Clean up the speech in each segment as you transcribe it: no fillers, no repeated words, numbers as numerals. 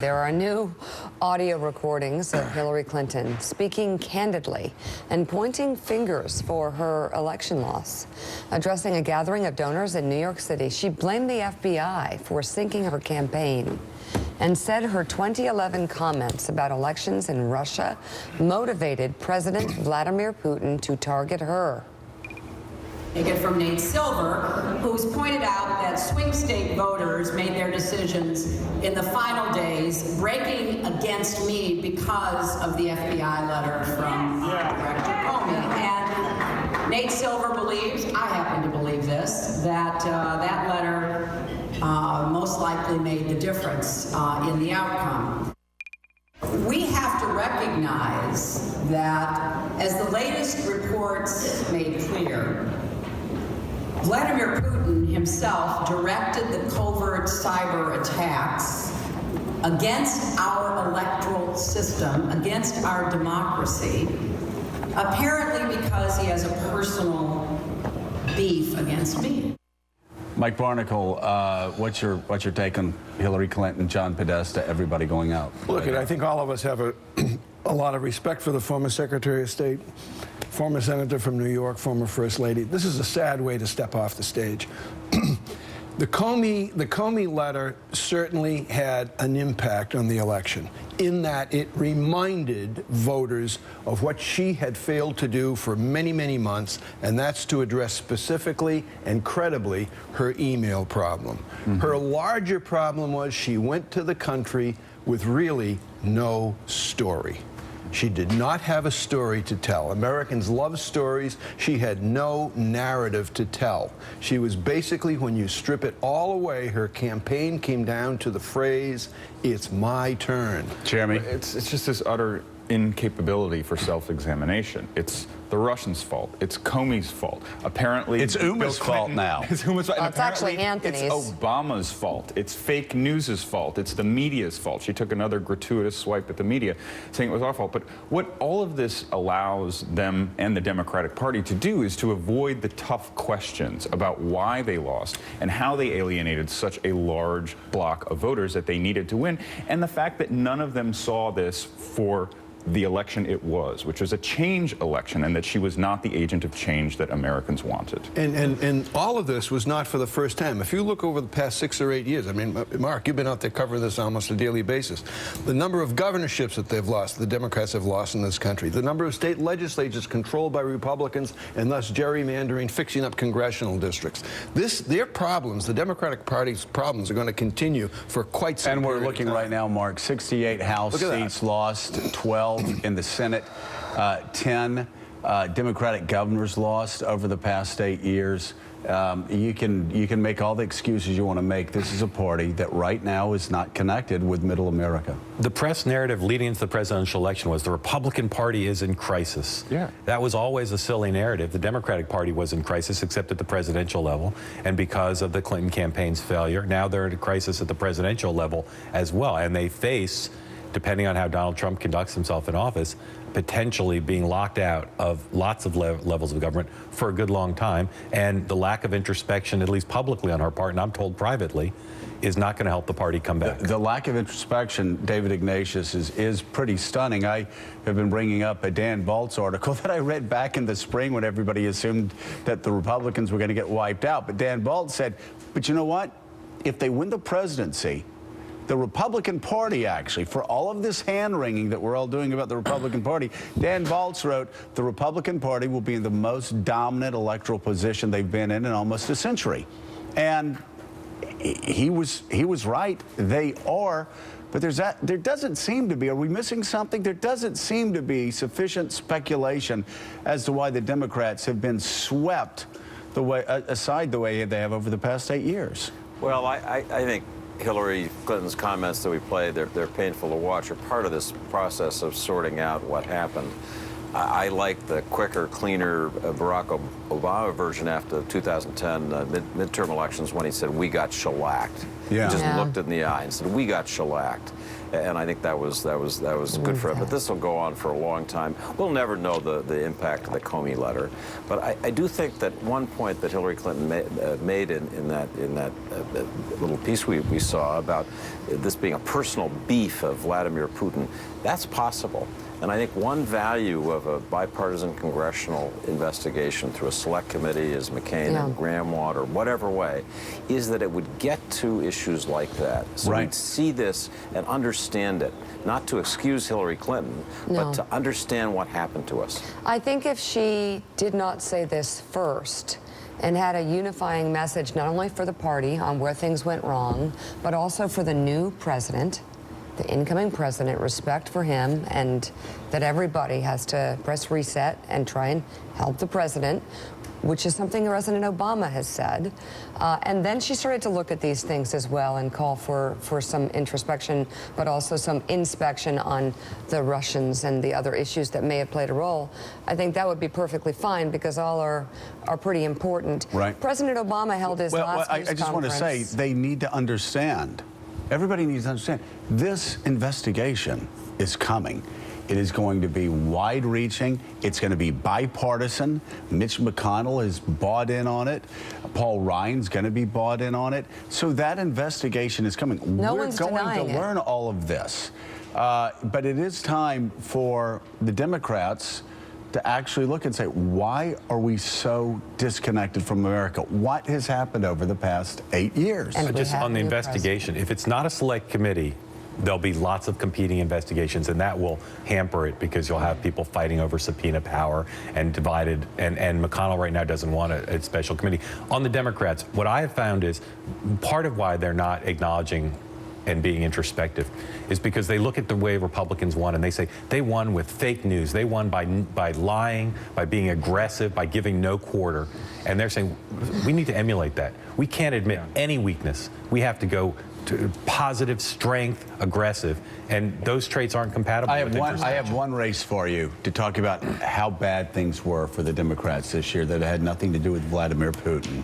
There are new audio recordings of Hillary Clinton speaking candidly and pointing fingers for her election loss. Addressing a gathering of donors in New York City, she blamed the FBI for sinking her campaign and said her 2011 comments about elections in Russia motivated President Vladimir Putin to target her. Take it from Nate Silver, who's pointed out that swing state voters made their decisions in the final days, breaking against me because of the FBI letter from Director Comey. And Nate Silver believes, I happen to believe this, that that letter most likely made the difference in the outcome. We have to recognize that, as the latest reports made clear, Vladimir Putin himself directed the covert cyber attacks against our electoral system, against our democracy, apparently because he has a personal beef against me. Mike Barnacle, what's your take on Hillary Clinton, John Podesta, everybody going out? Look, I think all of us have a lot of respect for the former Secretary of State, former senator from New York, former First Lady. This is a sad way to step off the stage. The Comey letter certainly had an impact on the election in that it reminded voters of what she had failed to do for many, many months, and that's to address specifically and credibly her email problem. Her larger problem was she went to the country with really no story. She did not have a story to tell. Americans love stories. She had no narrative to tell. She was basically, when you strip it all away, her campaign came down to the phrase, "It's my turn." Jeremy? It's just this utter incapability for self-examination. It's the Russians' fault. It's Comey's fault. Apparently, it's Uma's fault now. It's Uma's fault. Well, it's actually Anthony's. It's Obama's fault. It's fake news's fault. It's the media's fault. She took another gratuitous swipe at the media, saying it was our fault. But what all of this allows them and the Democratic Party to do is to avoid the tough questions about why they lost and how they alienated such a large block of voters that they needed to win, and the fact that none of them saw this for the election it was, which was a change election, and that she was not the agent of change that Americans wanted. And all of this was not for the first time. If you look over the past 6 or 8 years, I mean, Mark, you've been out there covering this almost a daily basis. The number of governorships that they've lost, the Democrats have lost in this country, the number of state legislatures controlled by Republicans and thus gerrymandering, fixing up congressional districts. Their problems, the Democratic Party's problems, are going to continue for quite some time. And we're looking right now, Mark, 68 House seats lost, 12 in the Senate, 10 Democratic governors lost over the past 8 years. You can make all the excuses you want to make. This is a party that right now is not connected with middle America. The press narrative leading into the presidential election was the Republican Party is in crisis. Yeah. That was always a silly narrative. The Democratic Party was in crisis, except at the presidential level, and because of the Clinton campaign's failure, now they're in a crisis at the presidential level as well, and they face, depending on how Donald Trump conducts himself in office, potentially being locked out of lots of levels of government for a good long time. And the lack of introspection, at least publicly on her part, and I'm told privately, is not going to help the party come back. The lack of introspection, David Ignatius, is pretty stunning. I have been bringing up a Dan Baltz article that I read back in the spring when everybody assumed that the Republicans were going to get wiped out. But Dan Baltz said, but you know what? If they win the presidency, the Republican Party, actually, for all of this hand-wringing that we're all doing about the Republican Party, Dan Baltz wrote, the Republican Party will be in the most dominant electoral position they've been in almost a century. And he was right. They are. But there doesn't seem to be, are we missing something? There doesn't seem to be sufficient speculation as to why the Democrats have been swept aside the way they have over the past 8 years. Well, I think Hillary Clinton's comments that we played, they're painful to watch, are part of this process of sorting out what happened. I like the quicker, cleaner Barack Obama version after the 2010 midterm elections when he said, we got shellacked. Yeah. He just Yeah. looked it in the eye and said, "We got shellacked." And I think that was good for him. But this will go on for a long time. We'll never know the impact of the Comey letter. But I do think that one point that Hillary Clinton made in that little piece we saw about this being a personal beef of Vladimir Putin, that's possible. And I think one value of a bipartisan congressional investigation through a select committee, as McCain and Graham want, or whatever way, is that it would get to issues like that. So we'd see this and understand it, not to excuse Hillary Clinton, but to understand what happened to us. I think if she did not say this first and had a unifying message not only for the party on where things went wrong, but also for the new president, the incoming president, respect for him, and that everybody has to press reset and try and help the president, which is something President Obama has said. And then she started to look at these things as well and call for some introspection, but also some inspection on the Russians and the other issues that may have played a role. I think that would be perfectly fine because all are pretty important. Right. President Obama held his last news I just want to say they need to understand. Everybody needs to understand this investigation is coming. It is going to be wide-reaching. It's going to be bipartisan. Mitch McConnell is bought in on it. Paul Ryan's going to be bought in on it. So that investigation is coming. We're going to learn all of this. But it is time for the Democrats to actually look and say, why are we so disconnected from America? What has happened over the past 8 years? And Just on the investigation, if it's not a select committee, there'll be lots of competing investigations, and that will hamper it because you'll have people fighting over subpoena power and divided, and McConnell right now doesn't want a special committee. On the Democrats, what I have found is part of why they're not acknowledging and being introspective is because they look at the way Republicans won and they say they won with fake news. They won by lying, by being aggressive, by giving no quarter. And they're saying we need to emulate that. We can't admit any weakness. We have to go to positive, strength, aggressive, and those traits aren't compatible. I have one race for you to talk about how bad things were for the Democrats this year that had nothing to do with Vladimir Putin.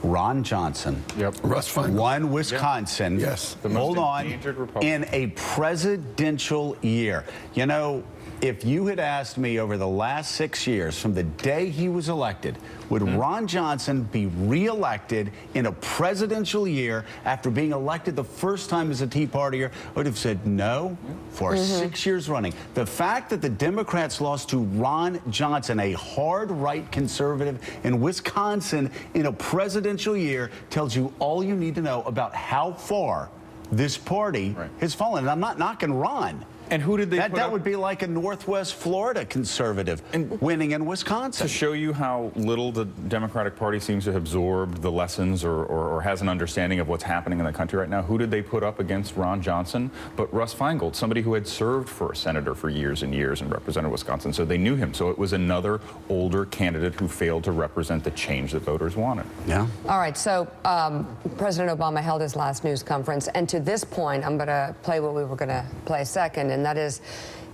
Ron Johnson Russ Feingold won Wisconsin. Yes. The most Hold on. endangered Republican. In a presidential year. You know, if you had asked me over the last 6 years, from the day he was elected, would Ron Johnson be reelected in a presidential year after being elected the first time as a Tea Partier, I would have said no for 6 years running. The fact that the Democrats lost to Ron Johnson, a hard right conservative in Wisconsin in a presidential year, tells you all you need to know about how far this party has fallen. And I'm not knocking Ron. And who did they put That up? would be like a Northwest Florida conservative winning in Wisconsin. To show you how little the Democratic Party seems to have absorbed the lessons or has an understanding of what's happening in the country right now, who did they put up against Ron Johnson? But Russ Feingold, somebody who had served for a senator for years and years and represented Wisconsin, so they knew him. So it was another older candidate who failed to represent the change that voters wanted. Yeah. All right, so President Obama held his last news conference, and to this point, I'm going to play what we were going to play second, and that is,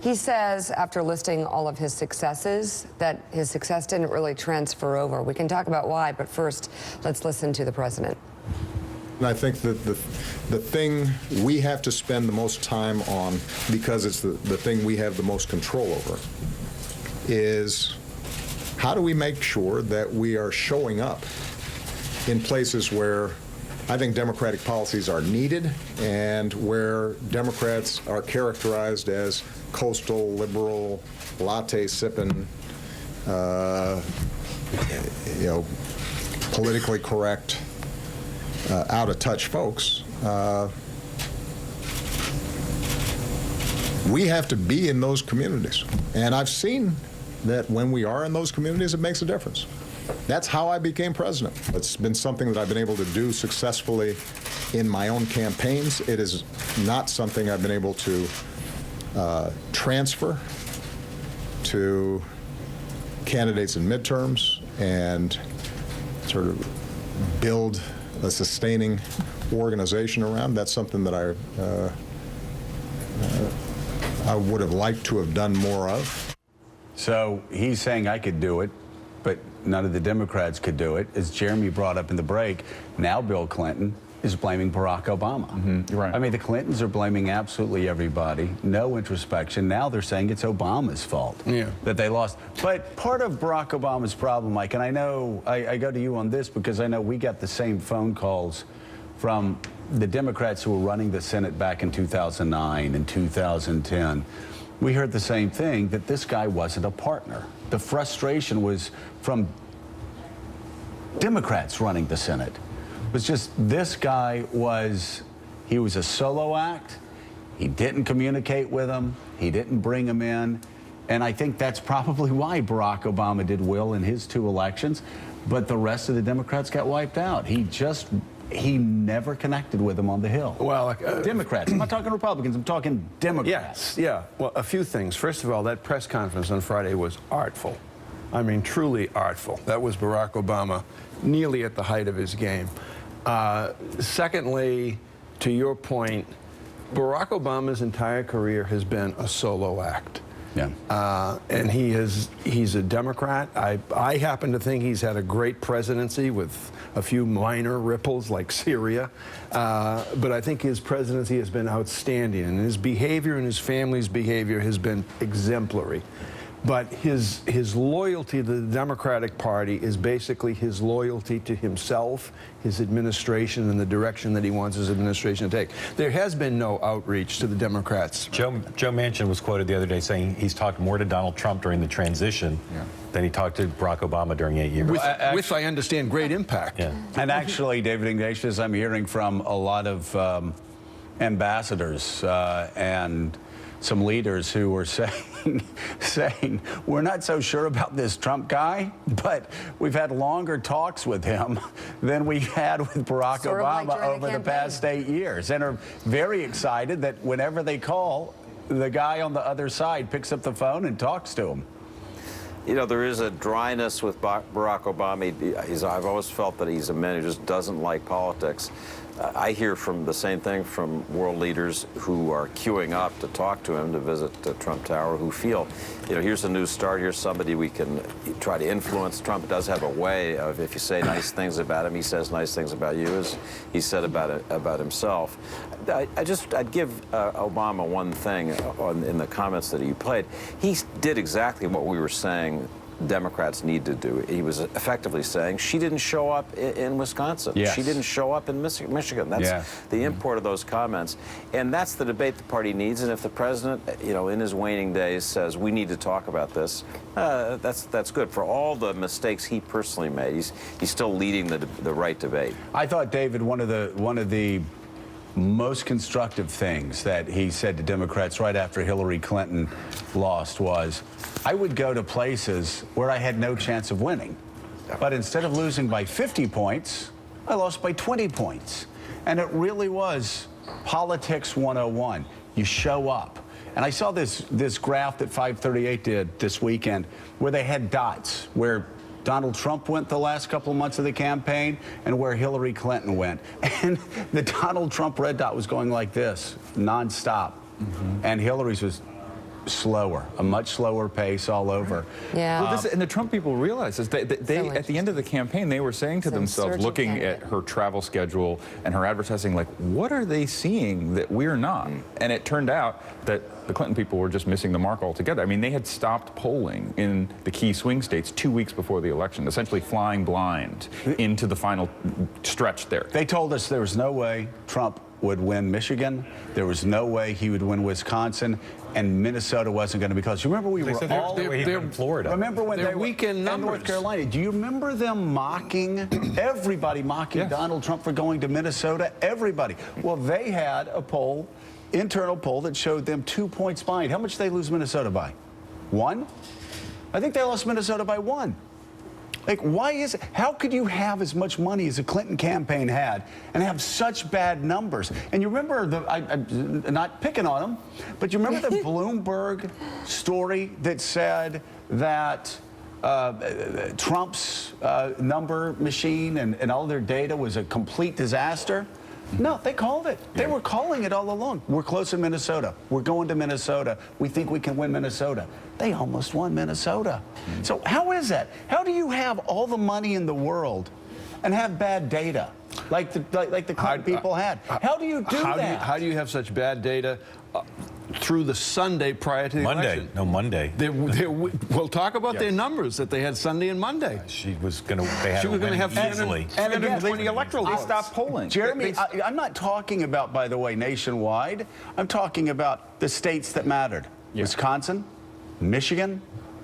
he says, after listing all of his successes, that his success didn't really transfer over. We can talk about why, but first, let's listen to the president. And I think that the thing we have to spend the most time on, because it's the thing we have the most control over, is how do we make sure that we are showing up in places where I think Democratic policies are needed and where Democrats are characterized as coastal, liberal, latte-sipping, politically correct, out-of-touch folks. We have to be in those communities. And I've seen that when we are in those communities, it makes a difference. That's how I became president. It's been something that I've been able to do successfully in my own campaigns. It is not something I've been able to transfer to candidates in midterms and sort of build a sustaining organization around. That's something that I would have liked to have done more of. So he's saying I could do it, but none of the Democrats could do it. As Jeremy brought up in the break, now Bill Clinton is blaming Barack Obama. Right. I mean, the Clintons are blaming absolutely everybody. No introspection. Now they're saying it's Obama's fault that they lost. But part of Barack Obama's problem, Mike, and I know I go to you on this because I know we got the same phone calls from the Democrats who were running the Senate back in 2009 and 2010. We heard the same thing, that this guy wasn't a partner. The frustration was from Democrats running the Senate. It was just this guy he was a solo act. He didn't communicate with him. He didn't bring him in. And I think that's probably why Barack Obama did well in his 2 elections, but the rest of the Democrats got wiped out. He never connected with them on the Hill. Well, Democrats. I'm not talking Republicans. I'm talking Democrats. Yes, yeah. Well, a few things. First of all, that press conference on Friday was artful. I mean, truly artful. That was Barack Obama nearly at the height of his game. Secondly, to your point, Barack Obama's entire career has been a solo act. Yeah. And he's a Democrat. I happen to think he's had a great presidency with a few minor ripples like Syria. But I think his presidency has been outstanding, and his behavior and his family's behavior has been exemplary. But his loyalty to the Democratic Party is basically his loyalty to himself, his administration, and the direction that he wants his administration to take. There has been no outreach to the Democrats. Joe Manchin was quoted the other day saying he's talked more to Donald Trump during the transition than he talked to Barack Obama during 8 years. With I understand, great impact. Yeah. And actually, David Ignatius, I'm hearing from a lot of ambassadors and some leaders who were saying, we're not so sure about this Trump guy, but we've had longer talks with him than we had with Barack Sort of like Obama during the over the past 8 years, and are very excited that whenever they call, the guy on the other side picks up the phone and talks to him. You know, there is a dryness with Barack Obama. I've always felt that he's a man who just doesn't like politics. I hear from the same thing from world leaders who are queuing up to talk to him, to visit Trump Tower, who feel, you know, here's a new start, here's somebody we can try to influence. Trump does have a way of, if you say nice things about him, he says nice things about you, as he said about himself. I'd give Obama one thing in the comments that he played. He did exactly what we were saying Democrats need to do. He was effectively saying she didn't show up in Wisconsin. Yes. She didn't show up in Michigan. That's the import of those comments. And that's the debate the party needs. And if the president, you know, in his waning days says we need to talk about this, that's good. For all the mistakes he personally made, he's still leading the right debate. I thought, David, one of the most constructive things that he said to Democrats right after Hillary Clinton lost was, I would go to places where I had no chance of winning. But instead of losing by 50 points, I lost by 20 points. And it really was politics 101. You show up. And I saw this graph that 538 did this weekend where they had dots where Donald Trump went the last couple of months of the campaign and where Hillary Clinton went. And the Donald Trump red dot was going like this, nonstop. And Hillary's was slower, a much slower pace all over. Yeah. Well, and the Trump people realize is they at the end of the campaign, they were saying to themselves, looking at her travel schedule and her advertising, like, what are they seeing that we're not? And it turned out that the Clinton people were just missing the mark altogether. I mean, they had stopped polling in the key swing states 2 weeks before the election, essentially flying blind into the final stretch there. They told us there was no way Trump would win Michigan. There was no way he would win Wisconsin, and Minnesota wasn't going to be close. You remember we were all in Florida. Remember when they weekend were in North Carolina? Do you remember them mocking, everybody mocking Donald Trump for going to Minnesota? Everybody. Well, they had a poll, internal poll, that showed them 2 points behind. How much did they lose Minnesota by? 1? I think they lost Minnesota by 1. Like, why is it? How could you have as much money as the Clinton campaign had and have such bad numbers? And you remember I'm not picking on them, but you remember the Bloomberg story that said that Trump's number machine and all their data was a complete disaster? No, they called it. They were calling it all along. We're close in Minnesota. We're going to Minnesota. We think we can win Minnesota. They almost won Minnesota. So how is that? How do you have all the money in the world and have bad data like the Clinton people had? How do you do that? How do you have such bad data through the Sunday prior to the election? Monday. We'll talk about their numbers that they had Sunday and Monday. She was going to. They had She was going to have easily. 320 electoral They votes. stopped polling. Jeremy, I'm not talking about, by the way, nationwide. I'm talking about the states that mattered. Yeah. Wisconsin, Michigan,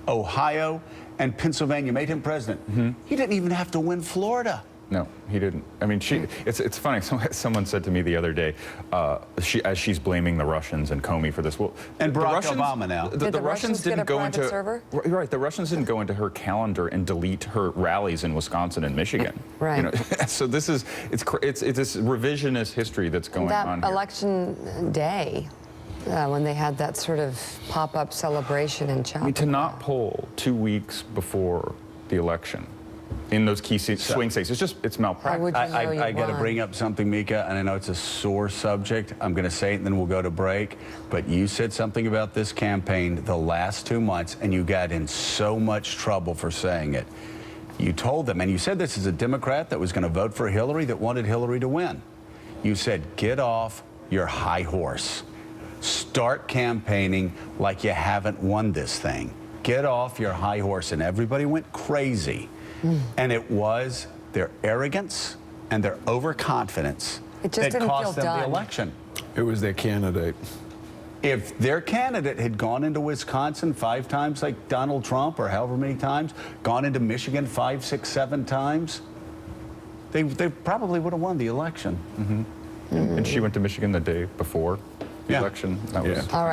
Ohio, and Pennsylvania made him president. He didn't even have to win Florida. No, he didn't. I mean, it's funny. Someone said to me the other day, as she's blaming the Russians and Comey for this. Well, And the Barack Russians, Obama now. The, Did the the Russians Russians get didn't a go private into server? Right. The Russians didn't go into her calendar and delete her rallies in Wisconsin and Michigan. Right. You know, so this is it's this revisionist history that's going on That here. election day, when they had that sort of pop-up celebration in Chapel. I mean, to not poll 2 weeks before the election in those key swing states, it's malpractice. How would you know you I got to won? bring up something, Mika, and I know it's a sore subject. I'm going to say it, and then we'll go to break. But you said something about this campaign the last 2 months, and you got in so much trouble for saying it. You told them, and you said this is a Democrat that was going to vote for Hillary, that wanted Hillary to win. You said, get off your high horse. Start campaigning like you haven't won this thing. Get off your high horse. And everybody went crazy. And it was their arrogance and their overconfidence It just that didn't cost feel them the done. election. It was their candidate. If their candidate had gone into Wisconsin 5 times like Donald Trump, or however many times, gone into Michigan 5, 6, 7 times, they probably would have won the election. And she went to Michigan the day before the Yeah. election. That was All right.